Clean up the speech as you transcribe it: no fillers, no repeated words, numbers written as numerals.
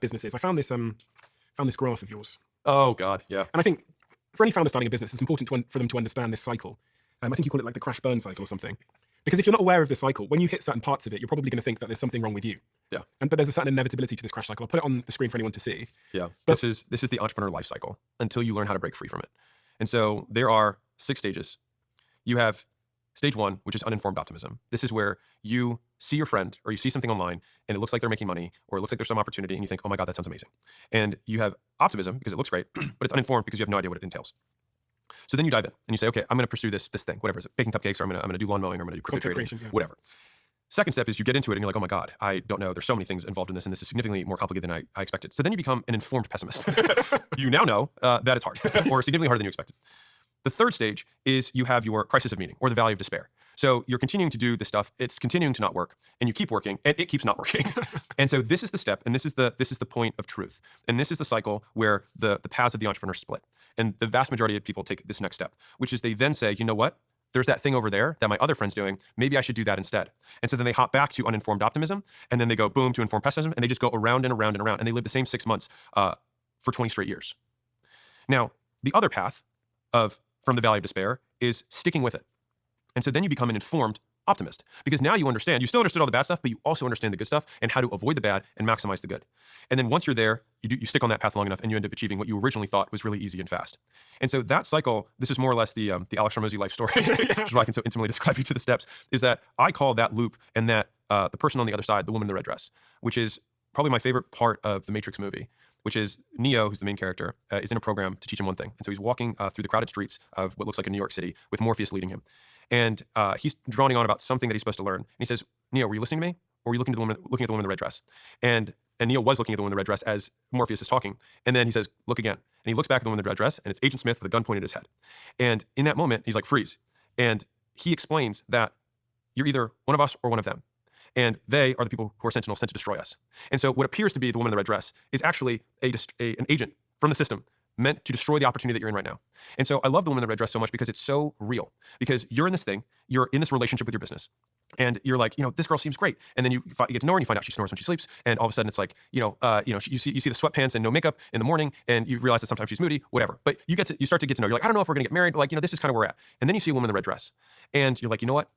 businesses, I found this graph of yours. Oh God, yeah. And I think for any founder starting a business, it's important for them to understand this cycle. I think you call it like the crash burn cycle or something. Because if you're not aware of this cycle, when you hit certain parts of it, you're probably going to think that there's something wrong with you. Yeah. But there's a certain inevitability to this crash cycle. I'll put it on the screen for anyone to see. Yeah. This is the entrepreneur life cycle until you learn how to break free from it. And so there are 6 stages. You have stage 1, which is uninformed optimism. This is where you see your friend or you see something online and it looks like they're making money or it looks like there's some opportunity and you think, oh my God, that sounds amazing. And you have optimism because it looks great, but it's uninformed because you have no idea what it entails. So then you dive in and you say, okay, I'm going to pursue this thing, whatever it is, baking cupcakes, or I'm going to do lawn mowing, or I'm going to do crypto trading, whatever. Second step is you get into it and you're like, oh my God, I don't know. There's so many things involved in this and this is significantly more complicated than I expected. So then you become an informed pessimist. You now know that it's hard or significantly harder than you expected. The third stage is you have your crisis of meaning or the valley of despair. So you're continuing to do this stuff. It's continuing to not work and you keep working and it keeps not working. And so this is the step and this is the point of truth. And this is the cycle where the paths of the entrepreneur split. And the vast majority of people take this next step, which is they then say, you know what? There's that thing over there that my other friend's doing. Maybe I should do that instead. And so then they hop back to uninformed optimism and then they go boom to informed pessimism and they just go around and around and around and they live the same 6 months for 20 straight years. Now, the other path from the valley of despair is sticking with it. And so then you become an informed optimist because now you understand, you still understood all the bad stuff, but you also understand the good stuff and how to avoid the bad and maximize the good. And then once you're there, you stick on that path long enough and you end up achieving what you originally thought was really easy and fast. And so that cycle, this is more or less the Alex Hormozi life story, which is why I can so intimately describe each of the steps, is that I call that loop and that the person on the other side, the woman in the red dress, which is probably my favorite part of the Matrix movie, which is Neo, who's the main character, is in a program to teach him one thing. And so he's walking through the crowded streets of what looks like a New York City with Morpheus leading him. And he's droning on about something that he's supposed to learn. And he says, Neo, were you listening to me? Or were you looking at the woman in the red dress? And Neo was looking at the woman in the red dress as Morpheus is talking. And then he says, look again. And he looks back at the woman in the red dress and it's Agent Smith with a gun pointed at his head. And in that moment, he's like, freeze. And he explains that you're either one of us or one of them. And they are the people who are sent to destroy us. And so what appears to be the woman in the red dress is actually an agent from the system meant to destroy the opportunity that you're in right now. And so I love the woman in the red dress so much because it's so real. Because you're in this thing, you're in this relationship with your business. And you're like, this girl seems great. And then you get to know her and you find out she snores when she sleeps. And all of a sudden it's like, you see the sweatpants and no makeup in the morning and you realize that sometimes she's moody, whatever. But you start to get to know, you're like, I don't know if we're gonna get married, but like, this is kind of where we're at. And then you see a woman in the red dress and you're like, you know what?